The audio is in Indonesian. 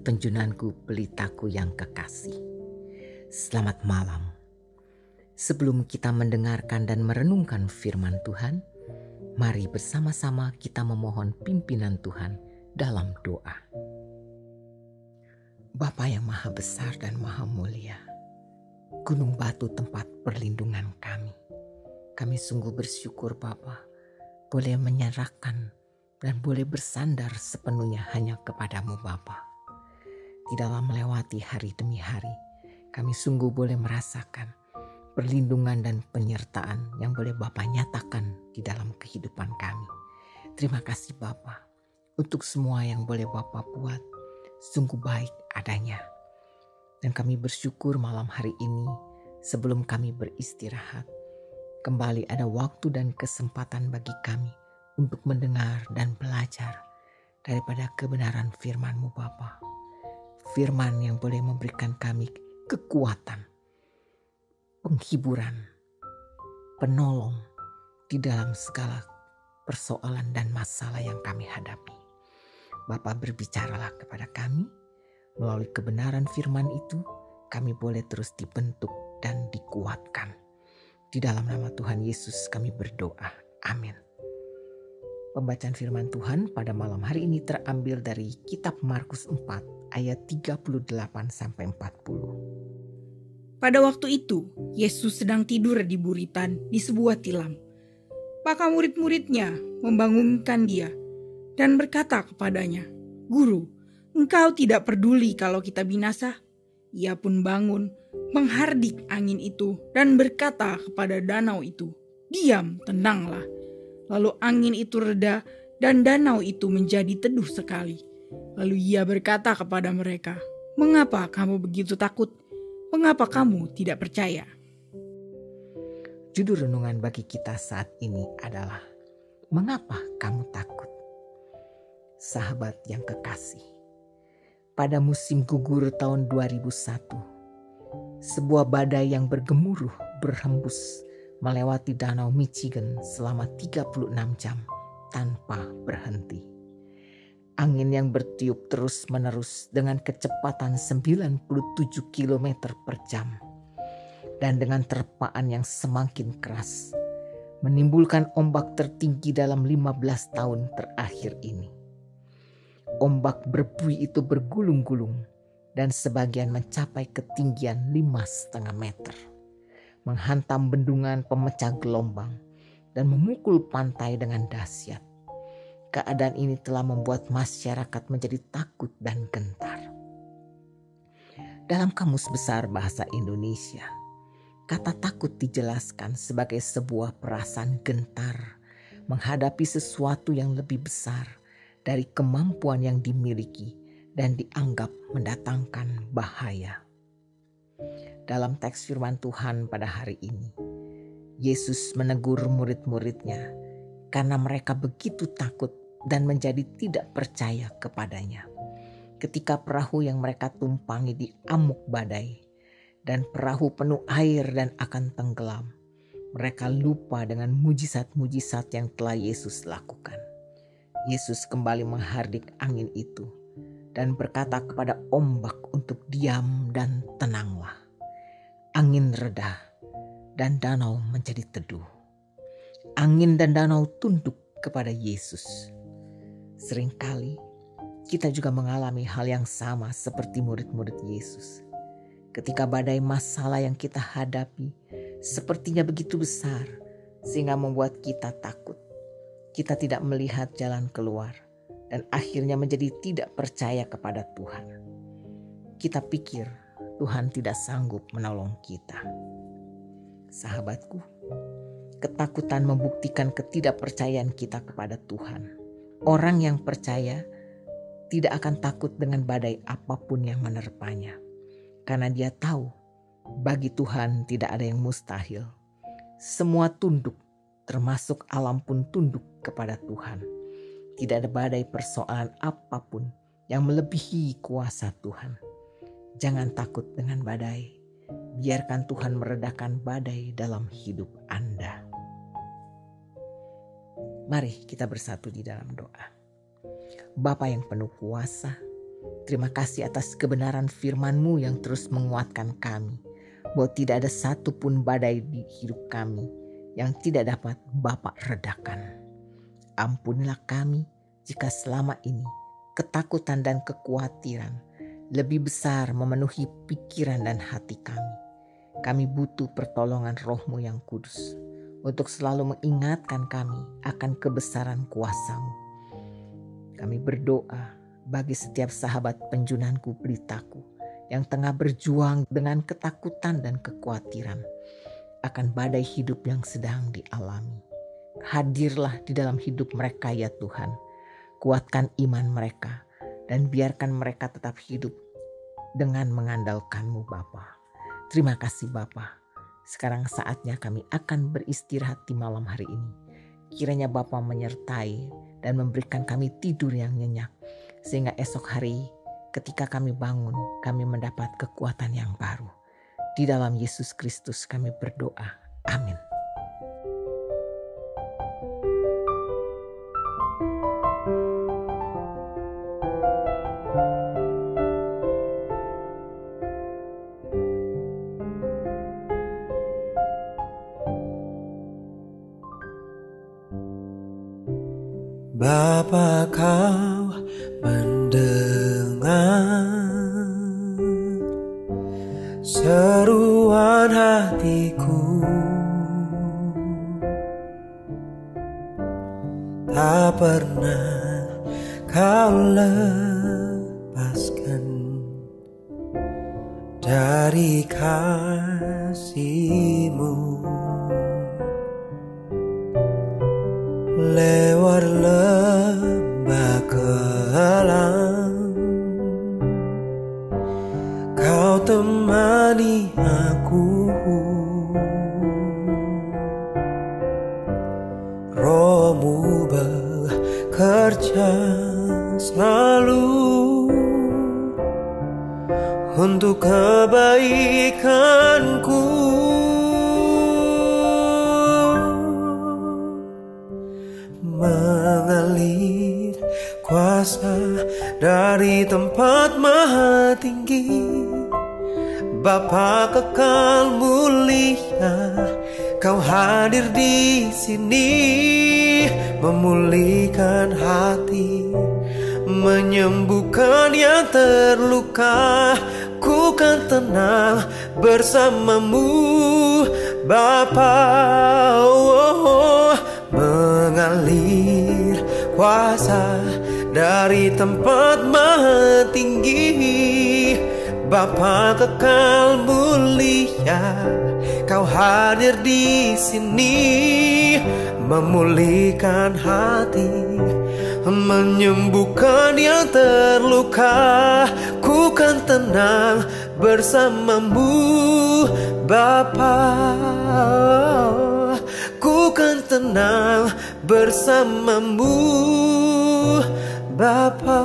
penjunanku, pelitaku yang kekasih. Selamat malam. Sebelum kita mendengarkan dan merenungkan firman Tuhan, mari bersama-sama kita memohon pimpinan Tuhan dalam doa. Bapa yang maha besar dan maha mulia, gunung batu tempat perlindungan kami. Kami sungguh bersyukur Bapa, boleh menyerahkan dan boleh bersandar sepenuhnya hanya kepadamu Bapa. Di dalam melewati hari demi hari, kami sungguh boleh merasakan perlindungan dan penyertaan yang boleh Bapa nyatakan di dalam kehidupan kami. Terima kasih Bapa untuk semua yang boleh Bapa buat, sungguh baik adanya. Dan kami bersyukur malam hari ini sebelum kami beristirahat, kembali ada waktu dan kesempatan bagi kami untuk mendengar dan belajar daripada kebenaran firman-Mu Bapa. Firman yang boleh memberikan kami kekuatan, penghiburan, penolong di dalam segala persoalan dan masalah yang kami hadapi. Bapa, berbicaralah kepada kami, melalui kebenaran firman itu kami boleh terus dibentuk dan dikuatkan. Di dalam nama Tuhan Yesus kami berdoa. Amin. Pembacaan firman Tuhan pada malam hari ini terambil dari kitab Markus 4 ayat 38-40. Pada waktu itu, Yesus sedang tidur di buritan di sebuah tilam. Maka murid-muridnya membangunkan dia dan berkata kepadanya, "Guru, engkau tidak peduli kalau kita binasa?" Ia pun bangun, menghardik angin itu dan berkata kepada danau itu, "Diam, tenanglah." Lalu angin itu reda dan danau itu menjadi teduh sekali. Lalu ia berkata kepada mereka, "Mengapa kamu begitu takut? Mengapa kamu tidak percaya?" Judul renungan bagi kita saat ini adalah Mengapa kamu takut? Sahabat yang kekasih, pada musim gugur tahun 2001, sebuah badai yang bergemuruh berhembus melewati danau Michigan selama 36 jam tanpa berhenti. Angin yang bertiup terus-menerus dengan kecepatan 97 km per jam dan dengan terpaan yang semakin keras menimbulkan ombak tertinggi dalam 15 tahun terakhir ini. Ombak berbui itu bergulung-gulung dan sebagian mencapai ketinggian 5,5 meter. Menghantam bendungan pemecah gelombang dan memukul pantai dengan dahsyat. Keadaan ini telah membuat masyarakat menjadi takut dan gentar. Dalam Kamus Besar Bahasa Indonesia, kata takut dijelaskan sebagai sebuah perasaan gentar menghadapi sesuatu yang lebih besar dari kemampuan yang dimiliki dan dianggap mendatangkan bahaya. Dalam teks firman Tuhan pada hari ini, Yesus menegur murid-muridnya karena mereka begitu takut dan menjadi tidak percaya kepadanya. Ketika perahu yang mereka tumpangi diamuk badai dan perahu penuh air dan akan tenggelam, mereka lupa dengan mujizat-mujizat yang telah Yesus lakukan. Yesus kembali menghardik angin itu dan berkata kepada ombak untuk diam dan tenanglah. Angin reda dan danau menjadi teduh. Angin dan danau tunduk kepada Yesus. Seringkali kita juga mengalami hal yang sama seperti murid-murid Yesus. Ketika badai masalah yang kita hadapi sepertinya begitu besar sehingga membuat kita takut. Kita tidak melihat jalan keluar dan akhirnya menjadi tidak percaya kepada Tuhan. Kita pikir Tuhan tidak sanggup menolong kita. Sahabatku, ketakutan membuktikan ketidakpercayaan kita kepada Tuhan. Orang yang percaya tidak akan takut dengan badai apapun yang menerpanya. Karena dia tahu bagi Tuhan tidak ada yang mustahil. Semua tunduk, termasuk alam pun tunduk kepada Tuhan. Tidak ada badai persoalan apapun yang melebihi kuasa Tuhan. Jangan takut dengan badai. Biarkan Tuhan meredakan badai dalam hidup Anda. Mari kita bersatu di dalam doa. Bapa yang penuh kuasa, Terima kasih atas kebenaran firman-Mu yang terus menguatkan kami, bahwa tidak ada satupun badai di hidup kami yang tidak dapat Bapa redakan. Ampunilah kami jika selama ini ketakutan dan kekhawatiran lebih besar memenuhi pikiran dan hati kami. Kami butuh pertolongan Roh-Mu yang kudus untuk selalu mengingatkan kami akan kebesaran kuasa-Mu. Kami berdoa bagi setiap sahabat penjunanku Pelitaku yang tengah berjuang dengan ketakutan dan kekhawatiran akan badai hidup yang sedang dialami. Hadirlah di dalam hidup mereka ya Tuhan. Kuatkan iman mereka dan biarkan mereka tetap hidup dengan mengandalkan-Mu Bapa. Terima kasih Bapa. Sekarang saatnya kami akan beristirahat di malam hari ini. Kiranya Bapa menyertai dan memberikan kami tidur yang nyenyak, sehingga esok hari ketika kami bangun, kami mendapat kekuatan yang baru. Di dalam Yesus Kristus kami berdoa. Amin. Bapa, Kau mendengar seruan hatiku, tak pernah Kau lepaskan dari kasih-Mu. Lewat lembah kelam, Kau temani aku. Roh-Mu bekerja selalu untuk kebaikanku. Mengalir kuasa dari tempat maha tinggi, Bapa kekal mulia, Kau hadir di sini, memulihkan hati, menyembuhkan yang terluka. Ku kan tenang bersama-Mu Bapa. Mengalir kuasa dari tempat maha tinggi, Bapa kekal mulia, Kau hadir di sini, memulihkan hati, menyembuhkan yang terluka. Ku kan tenang bersama-Mu Bapa. Ku kan tenang bersama-Mu Bapa.